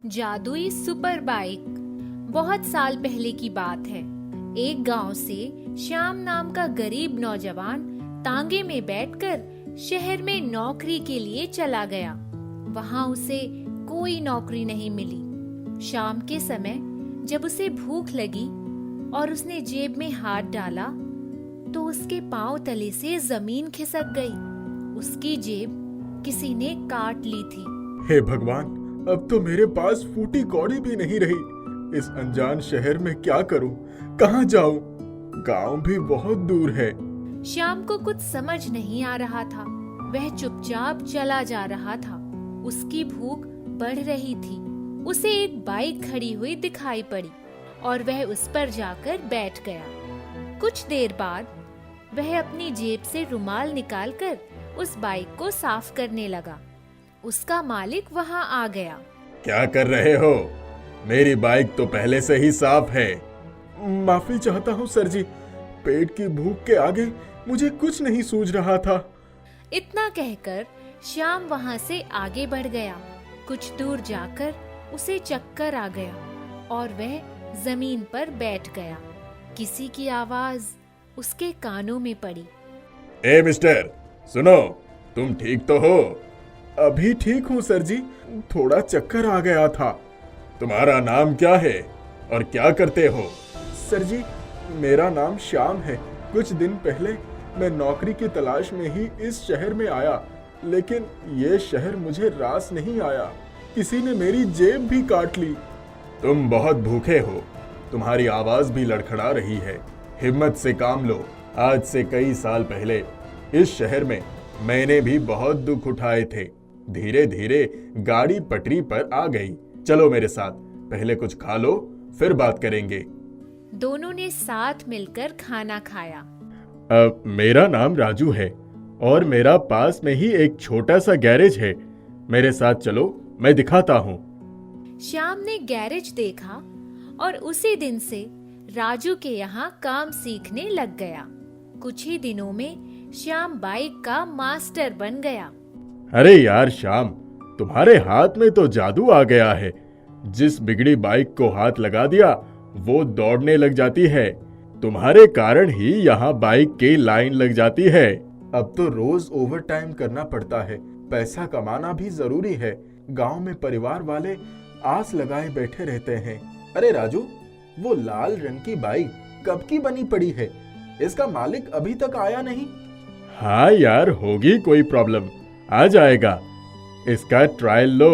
जादुई super bike. बहुत साल पहले की बात है। एक गांव से श्याम नाम का गरीब नौजवान तांगे में बैठकर शहर में नौकरी के लिए चला गया। वहां उसे कोई नौकरी नहीं मिली। शाम के समय जब उसे भूख लगी और उसने जेब में हाथ डाला तो उसके पांव तले से जमीन खिसक गई। उसकी जेब किसी ने काट ली थी। हे भगवान, अब तो मेरे पास फूटी कौड़ी भी नहीं रही। इस अनजान शहर में क्या करूं? कहां जाऊं? गांव भी बहुत दूर है। श्याम को कुछ समझ नहीं आ रहा था। वह चुपचाप चला जा रहा था। उसकी भूख बढ़ रही थी। उसे एक बाइक खड़ी हुई दिखाई पड़ी और वह उस पर जाकर बैठ गया। कुछ देर बाद वह अपनी जेब से रुमाल निकालकर उस बाइक को साफ करने लगा। उसका मालिक वहां आ गया। क्या कर रहे हो? मेरी बाइक तो पहले से ही साफ है। माफी चाहता हूँ सर जी, पेट की भूख के आगे मुझे कुछ नहीं सूझ रहा था। इतना कहकर श्याम वहां से आगे बढ़ गया। कुछ दूर जाकर उसे चक्कर आ गया और वह जमीन पर बैठ गया। किसी की आवाज उसके कानों में पड़ी। ए मिस्टर, सुनो, तुम ठीक तो हो? अभी ठीक हूँ सर जी, थोड़ा चक्कर आ गया था। तुम्हारा नाम क्या है और क्या करते हो? सर जी, मेरा नाम श्याम है। कुछ दिन पहले मैं नौकरी की तलाश में ही इस शहर में आया, लेकिन ये शहर मुझे रास नहीं आया। किसी ने मेरी जेब भी काट ली। तुम बहुत भूखे हो, तुम्हारी आवाज भी लड़खड़ा रही है। हिम्मत से काम लो। आज से कई साल पहले इस शहर में मैंने भी बहुत दुख उठाए थे। धीरे धीरे गाड़ी पटरी पर आ गई। चलो मेरे साथ, पहले कुछ खा लो, फिर बात करेंगे। दोनों ने साथ मिलकर खाना खाया। मेरा नाम राजू है और मेरा पास में ही एक छोटा सा गैरेज है। मेरे साथ चलो, मैं दिखाता हूँ। श्याम ने गैरेज देखा और उसी दिन से राजू के यहाँ काम सीखने लग गया। कुछ ही दिनों में श्याम बाइक का मास्टर बन गया। अरे यार श्याम, तुम्हारे हाथ में तो जादू आ गया है। जिस बिगड़ी बाइक को हाथ लगा दिया वो दौड़ने लग जाती है। तुम्हारे कारण ही यहाँ बाइक की लाइन लग जाती है। अब तो रोज ओवर टाइम करना पड़ता है। पैसा कमाना भी जरूरी है। गांव में परिवार वाले आस लगाए बैठे रहते हैं। अरे राजू, वो लाल रंग की बाइक कब की बनी पड़ी है? इसका मालिक अभी तक आया नहीं। हाँ यार, होगी कोई प्रॉब्लम, आ जाएगा। इसका ट्रायल लो,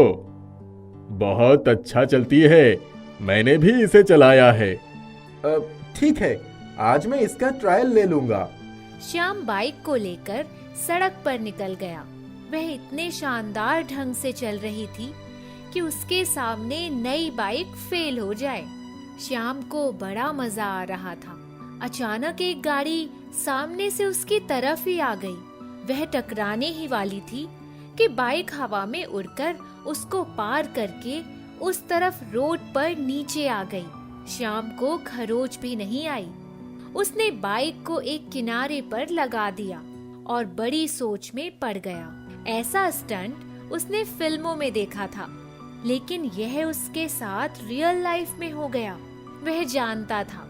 बहुत अच्छा चलती है। मैंने भी इसे चलाया है। ठीक है, आज मैं इसका ट्रायल ले लूंगा। श्याम बाइक को लेकर सड़क पर निकल गया। वह इतने शानदार ढंग से चल रही थी कि उसके सामने नई बाइक फेल हो जाए। श्याम को बड़ा मजा आ रहा था। अचानक एक गाड़ी सामने से उसकी तरफ ही आ गई। वह टकराने ही वाली थी कि बाइक हवा में उड़कर उसको पार करके उस तरफ रोड पर नीचे आ गई। श्याम को खरोच भी नहीं आई। उसने बाइक को एक किनारे पर लगा दिया और बड़ी सोच में पड़ गया। ऐसा स्टंट उसने फिल्मों में देखा था, लेकिन यह उसके साथ रियल लाइफ में हो गया। वह जानता था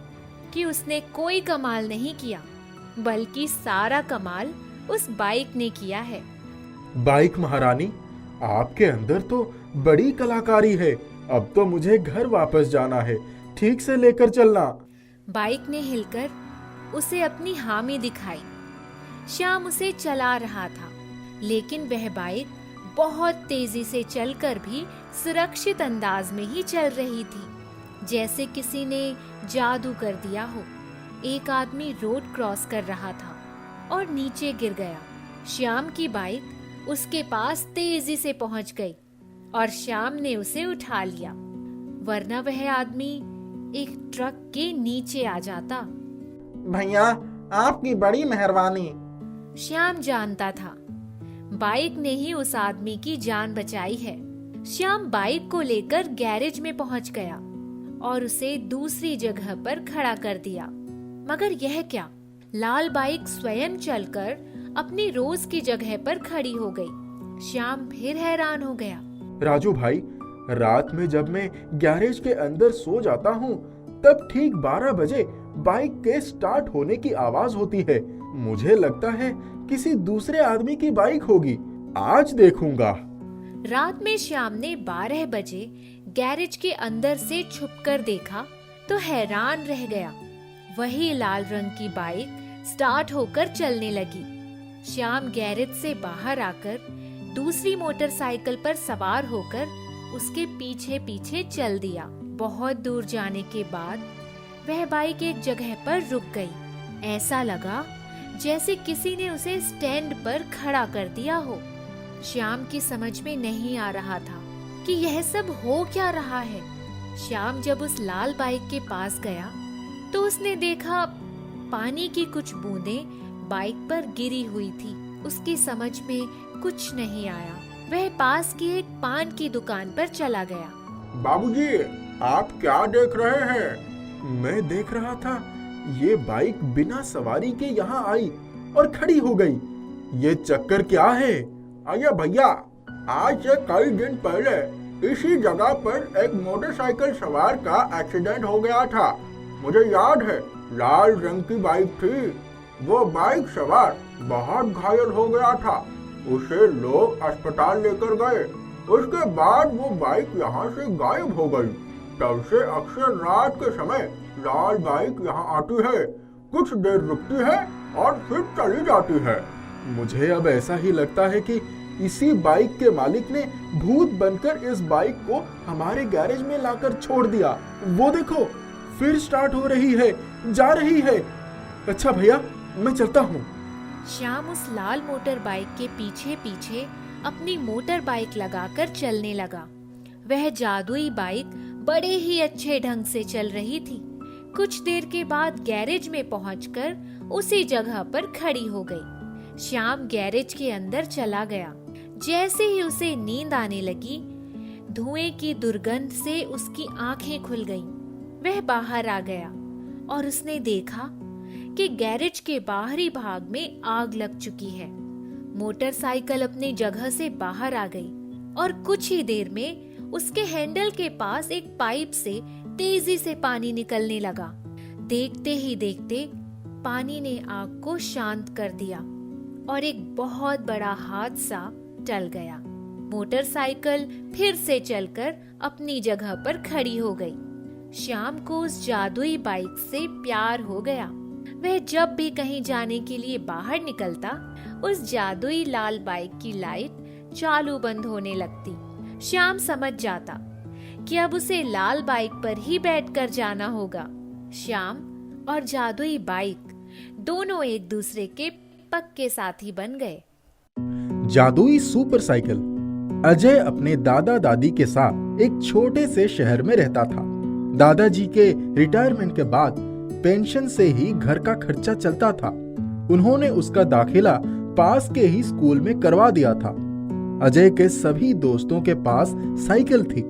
कि उसने कोई कमाल नहीं किया, बल्कि सारा कमाल उस बाइक ने किया है। बाइक महारानी, आपके अंदर तो बड़ी कलाकारी है। अब तो मुझे घर वापस जाना है। ठीक से लेकर चलना। बाइक ने हिलकर उसे अपनी हामी दिखाई। श्याम उसे चला रहा था, लेकिन वह बाइक बहुत तेजी से चलकर भी सुरक्षित अंदाज में ही चल रही थी, जैसे किसी ने जादू कर दिया हो। एक आदमी रोड क्रॉस कर रहा था और नीचे गिर गया। श्याम की बाइक उसके पास तेजी से पहुंच गई और श्याम ने उसे उठा लिया, वरना वह आदमी एक ट्रक के नीचे आ जाता। भैया, आपकी बड़ी मेहरबानी। श्याम जानता था बाइक ने ही उस आदमी की जान बचाई है। श्याम बाइक को लेकर गैरेज में पहुंच गया और उसे दूसरी जगह पर खड़ा कर दिया। मगर यह क्या, लाल बाइक स्वयं चलकर अपनी रोज की जगह पर खड़ी हो गई। श्याम फिर हैरान हो गया। राजू भाई, रात में जब मैं गैरेज के अंदर सो जाता हूँ तब ठीक 12 बजे बाइक के स्टार्ट होने की आवाज होती है। मुझे लगता है किसी दूसरे आदमी की बाइक होगी। आज देखूंगा। रात में श्याम ने 12 बजे गैरेज के अंदर से छुपकर देखा तो हैरान रह गया। वही लाल रंग की बाइक स्टार्ट होकर चलने लगी। श्याम गैरेज से बाहर आकर दूसरी मोटरसाइकिल पर सवार होकर उसके पीछे पीछे चल दिया। बहुत दूर जाने के बाद वह बाइक एक जगह पर रुक गई। ऐसा लगा जैसे किसी ने उसे स्टैंड पर खड़ा कर दिया हो। श्याम की समझ में नहीं आ रहा था कि यह सब हो क्या रहा है। श्याम जब उस लाल बाइक के पास गया तो उसने देखा पानी की कुछ बूंदें बाइक पर गिरी हुई थी। उसकी समझ में कुछ नहीं आया। वह पास की एक पान की दुकान पर चला गया। बाबूजी, आप क्या देख रहे हैं? मैं देख रहा था ये बाइक बिना सवारी के यहाँ आई और खड़ी हो गई। ये चक्कर क्या है? अरे भैया, आज से कई दिन पहले इसी जगह पर एक मोटरसाइकिल सवार का एक्सीडेंट हो गया था। मुझे याद है, लाल रंग की बाइक थी। वो बाइक सवार बहुत घायल हो गया था। उसे लोग अस्पताल लेकर गए। उसके बाद वो बाइक यहाँ से गायब हो गई। तब से अक्सर रात के समय लाल बाइक यहाँ आती है, कुछ देर रुकती है और फिर चली जाती है। मुझे अब ऐसा ही लगता है कि इसी बाइक के मालिक ने भूत बनकर इस बाइक को हमारे गैरेज में लाकर छोड़ दिया। वो देखो, फिर स्टार्ट हो रही है, जा रही है। अच्छा भैया, मैं चलता हूँ। श्याम उस लाल मोटर बाइक के पीछे पीछे अपनी मोटर बाइक लगाकर चलने लगा। वह जादुई बाइक बड़े ही अच्छे ढंग से चल रही थी। कुछ देर के बाद गैरेज में पहुंचकर उसी जगह पर खड़ी हो गई। श्याम गैरेज के अंदर चला गया। जैसे ही उसे नींद आने लगी, धुएं की दुर्गंध से उसकी आंखें खुल गईं। वह बाहर आ गया और उसने देखा कि गैरेज के बाहरी भाग में आग लग चुकी है। मोटरसाइकिल अपनी जगह से बाहर आ गई और कुछ ही देर में उसके हैंडल के पास एक पाइप से तेजी से पानी निकलने लगा। देखते ही देखते पानी ने आग को शांत कर दिया और एक बहुत बड़ा हादसा टल गया। मोटरसाइकिल फिर से चलकर अपनी जगह पर खड़ी हो गई। श्याम को उस जादुई बाइक से प्यार हो गया। वह जब भी कहीं जाने के लिए बाहर निकलता, उस जादुई लाल बाइक की लाइट चालू बंद होने लगती। श्याम समझ जाता कि अब उसे लाल बाइक पर ही बैठकर जाना होगा। श्याम और जादुई बाइक दोनों एक दूसरे के पक्के साथी बन गए। जादुई सुपर साइकिल। अजय अपने दादा दादी के साथ एक छोटे से शहर में रहता था। दादाजी के रिटायरमेंट के बाद पेंशन से ही घर का खर्चा चलता था। उन्होंने उसका दाखिला पास के ही स्कूल में करवा दिया था। अजय के सभी दोस्तों के पास साइकिल थी।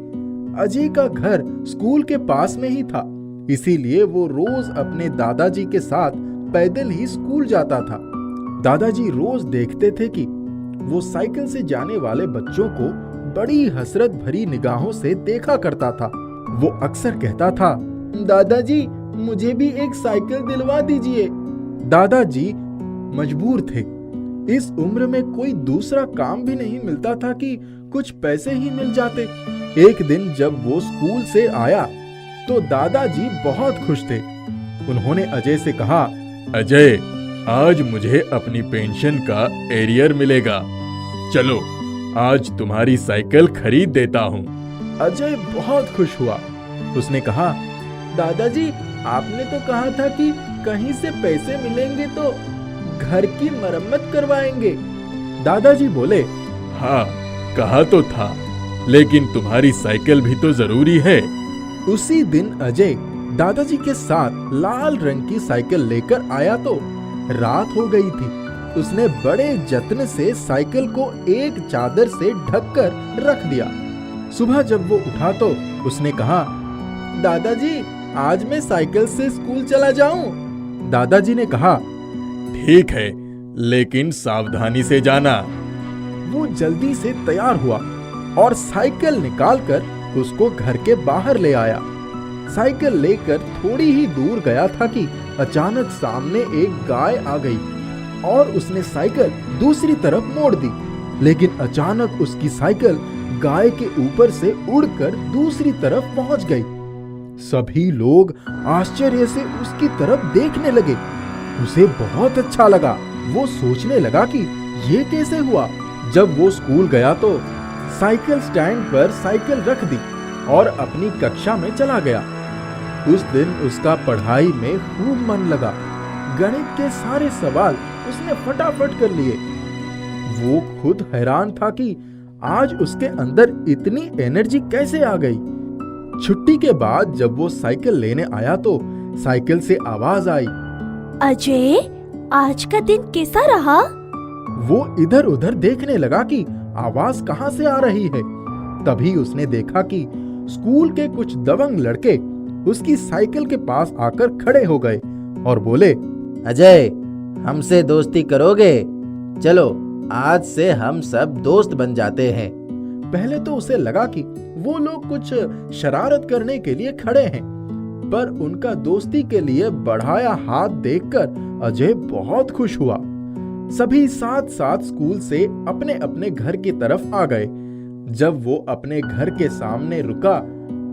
अजय का घर स्कूल के पास में ही था, इसीलिए वो रोज अपने दादाजी के साथ पैदल ही स्कूल जाता था। दादाजी रोज देखते थे कि वो साइकिल से जाने वाले बच्चों को बड़ी हसरत भरी निगाहों से देखा करता था। वो अक्सर कहता था, दादाजी मुझे भी एक साइकिल दिलवा दीजिए। दादाजी मजबूर थे। इस उम्र में कोई दूसरा काम भी नहीं मिलता था कि कुछ पैसे ही मिल जाते। एक दिन जब वो स्कूल से आया तो दादाजी बहुत खुश थे। उन्होंने अजय से कहा, अजय, आज मुझे अपनी पेंशन का एरियर मिलेगा। चलो, आज तुम्हारी साइकिल खरीद देता हूँ। अजय बहुत खुश हुआ। उसने कहा, दादाजी आपने तो कहा था कि कहीं से पैसे मिलेंगे तो घर की मरम्मत करवाएंगे। दादाजी बोले, हाँ कहा तो था, लेकिन तुम्हारी साइकिल भी तो जरूरी है। उसी दिन अजय दादाजी के साथ लाल रंग की साइकिल लेकर आया तो रात हो गई थी। उसने बड़े जत्न से साइकिल को एक चादर से ढककर रख दिया। सुबह जब वो उठा तो उसने कहा, दादाजी आज मैं साइकिल से स्कूल चला जाऊं? दादाजी ने कहा, ठीक है, लेकिन सावधानी से जाना। वो जल्दी से तैयार हुआ और साइकिल निकालकर उसको घर के बाहर ले आया। साइकिल लेकर थोड़ी ही दूर गया था कि अचानक सामने एक गाय आ गई और उसने साइकिल दूसरी तरफ मोड़ दी। लेकिन अचानक उसकी साइकिल गाय के ऊपर से उड़कर दूसरी तरफ पहुंच गई। सभी लोग आश्चर्य से उसकी तरफ देखने लगे। उसे बहुत अच्छा लगा। वो सोचने लगा कि ये कैसे हुआ। जब वो स्कूल गया तो साइकिल स्टैंड पर साइकिल रख दी और अपनी कक्षा में चला गया। उस दिन उसका पढ़ाई में खूब मन लगा। गणित के सारे सवाल उसने फटाफट कर लिए। वो खुद हैरान था कि आज उसके अंदर इतनी एनर्जी कैसे आ गई। छुट्टी के बाद जब वो साइकिल लेने आया तो साइकिल से आवाज आई, अजय, आज का दिन कैसा रहा? वो इधर उधर देखने लगा कि आवाज कहां से आ रही है। तभी उसने देखा कि स्कूल के कुछ दबंग लड़के उसकी साइकिल के पास आकर खड़े हो गए और बोले, अजय, हमसे दोस्ती करोगे? चलो, आज से हम सब दोस्त बन जाते हैं। पहले तो उसे लगा कि वो लोग कुछ शरारत करने के लिए खड़े हैं, पर उनका दोस्ती के लिए बढ़ाया हाथ देखकर अजय बहुत खुश हुआ। सभी साथ साथ स्कूल से अपने अपने घर की तरफ आ गए। जब वो अपने घर के सामने रुका,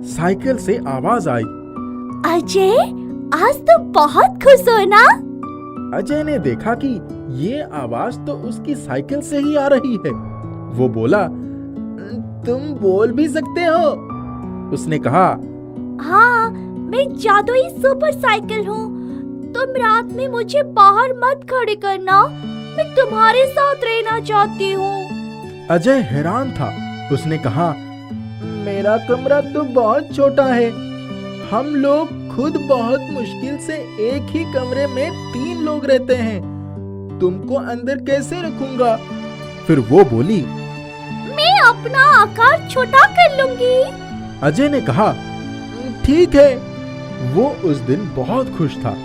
साइकिल से आवाज आई, अजय, आज तो बहुत खुश हो ना? अजय ने देखा कि ये आवाज तो उसकी साइकिल से ही आ रही है। वो बोला, तुम बोल भी सकते हो? उसने कहा, हाँ, मैं जादुई सुपर साइकिल हूँ। तुम रात में मुझे बाहर मत खड़े करना, मैं तुम्हारे साथ रहना चाहती हूँ। अजय हैरान था। उसने कहा, मेरा कमरा तो बहुत छोटा है। हम लोग खुद बहुत मुश्किल से एक ही कमरे में 3 लोग रहते हैं। तुमको अंदर कैसे रखूंगा? फिर वो बोली, मैं अपना आकार छोटा कर लूंगी। अजय ने कहा, ठीक है। वो उस दिन बहुत खुश था।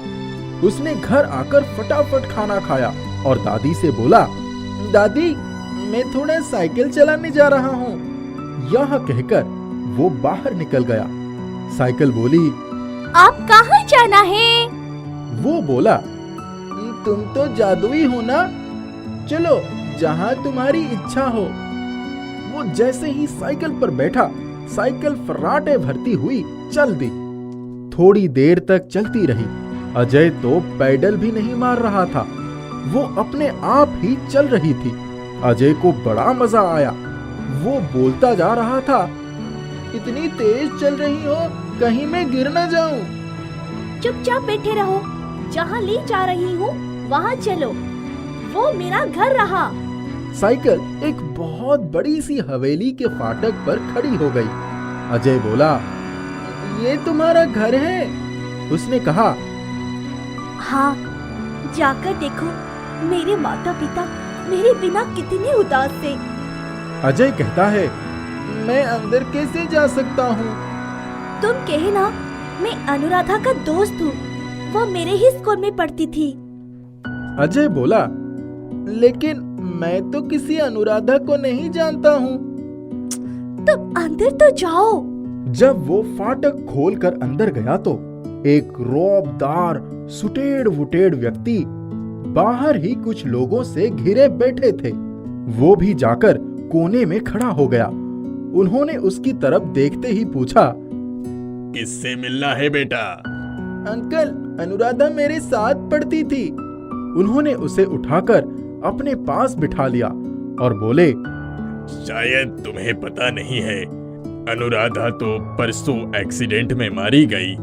उसने घर आकर फटाफट खाना खाया और दादी से बोला, दादी, मैं थोड़ा साइकिल चलाने जा रहा हूँ। यह कहकर वो बाहर निकल गया। साइकिल बोली, आप कहाँ जाना है? वो बोला, तुम तो जादुई हो ना, चलो जहाँ तुम्हारी इच्छा हो। वो जैसे ही साइकिल पर बैठा, साइकिल फर्राटे भरती हुई चल दी। थोड़ी देर तक चलती रही। अजय तो पैडल भी नहीं मार रहा था, वो अपने आप ही चल रही थी। अजय को बड़ा मजा आया। वो बोलता जा रहा था, इतनी तेज चल रही हो, कहीं मैं गिर न जाऊं। चुपचाप बैठे रहो, जहाँ ले जा रही हूँ वहाँ चलो। वो मेरा घर रहा। साइकिल एक बहुत बड़ी सी हवेली के फाटक पर खड़ी हो गई। अजय बोला, ये तुम्हारा घर है? उसने कहा, हाँ, जाकर देखो, मेरे माता पिता मेरे बिना कितने उदास थे। अजय कहता है, मैं अंदर कैसे जा सकता हूँ? तुम कहना, मैं अनुराधा का दोस्त हूँ। वो मेरे ही स्कूल में पढ़ती थी। अजय बोला, लेकिन मैं तो किसी अनुराधा को नहीं जानता हूँ। तुम अंदर तो जाओ। जब वो फाटक खोलकर अंदर गया तो एक रौबदार सुटेड़ वुटेड़ व्यक्ति बाहर ही कुछ लोगों से घिरे बैठे थे। वो भी जाकर कोने में खड़ा हो गया। उन्होंने उसकी तरफ देखते ही पूछा, किससे मिलना है बेटा? अंकल, अनुराधा मेरे साथ पढ़ती थी। उन्होंने उसे उठाकर अपने पास बिठा लिया और बोले, शायद तुम्हें पता नहीं है, अनुराधा तो परसों एक्सीडेंट में मारी गई।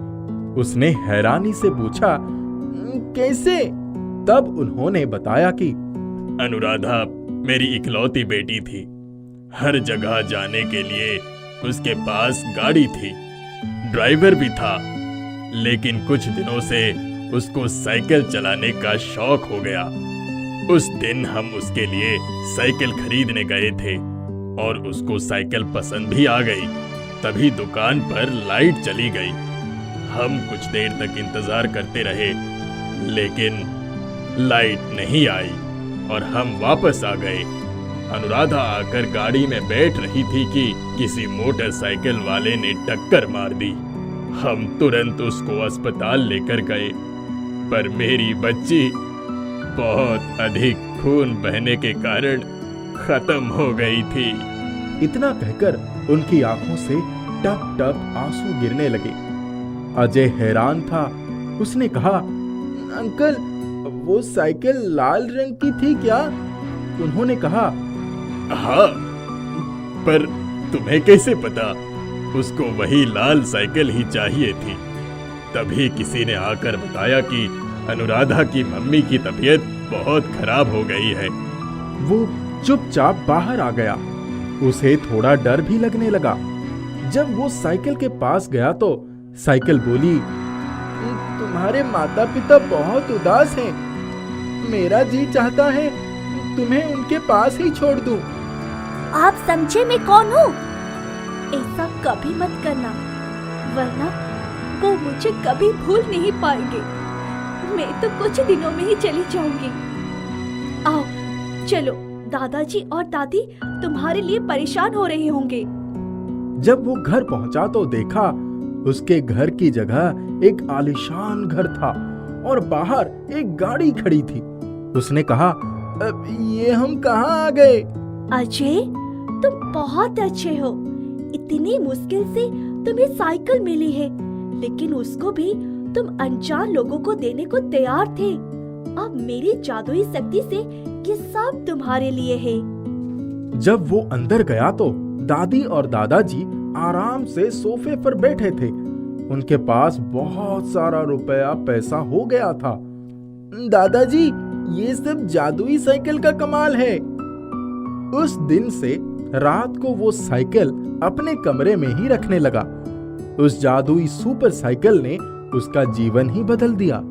उसने हैरानी से पूछा, कैसे? तब उन्होंने बताया कि अनुराधा मेरी इकलौती बेटी थी। हर जगह जाने के लिए उसके पास गाड़ी थी, ड्राइवर भी था, लेकिन कुछ दिनों से उसको साइकिल चलाने का शौक हो गया। उस दिन हम उसके लिए साइकिल खरीदने गए थे और उसको साइकिल पसंद भी आ गई। तभी दुकान पर लाइट चली गई। हम कुछ देर तक इंतजार करते रहे, लेकिन लाइट नहीं आई और हम वापस आ गए। अनुराधा आकर गाड़ी में बैठ रही थी कि किसी मोटरसाइकिल वाले ने टक्कर मार दी। हम तुरंत उसको अस्पताल लेकर गए, पर मेरी बच्ची बहुत अधिक खून बहने के कारण खत्म हो गई थी। इतना कहकर उनकी आंखों से टप टप आंसू गिरने लगे। अजय हैरान था। उसने कहा, अंकल, वो साइकिल लाल रंग की थी क्या? उन्होंने कहा, हाँ, पर तुम्हें कैसे पता? उसको वही लाल साइकिल ही चाहिए थी। तभी किसी ने आकर बताया कि अनुराधा की मम्मी की तबीयत बहुत खराब हो गई है। वो चुपचाप बाहर आ गया। उसे थोड़ा डर भी लगने लगा। जब वो साइकिल के पास गया तो साइकिल बोली, तुम्हारे माता पिता बहुत उदास हैं। मेरा जी चाहता है तुम्हें उनके पास ही छोड़ दूं। आप समझे मैं कौन हूँ? ऐसा कभी मत करना, वरना वो मुझे कभी भूल नहीं पाएंगे। मैं तो कुछ दिनों में ही चली जाऊंगी। आओ चलो, दादाजी और दादी तुम्हारे लिए परेशान हो रहे होंगे। जब वो घर पहुंचा तो देखा उसके घर की जगह एक आलीशान घर था और बाहर एक गाड़ी खड़ी थी। उसने कहा, अब ये हम कहाँ आ गए? अजय, तुम बहुत अच्छे हो। इतनी मुश्किल से तुम्हें साइकिल मिली है, लेकिन उसको भी तुम अनजान लोगों को देने को तैयार थे। अब मेरी जादुई शक्ति से ये सब तुम्हारे लिए है। जब वो अंदर गया तो दादी और दादाजी आराम से सोफे पर बैठे थे। उनके पास बहुत सारा रुपया पैसा हो गया था। दादाजी, ये सब जादुई साइकिल का कमाल है। उस दिन से रात को वो साइकिल अपने कमरे में ही रखने लगा। उस जादुई सुपर साइकिल ने उसका जीवन ही बदल दिया।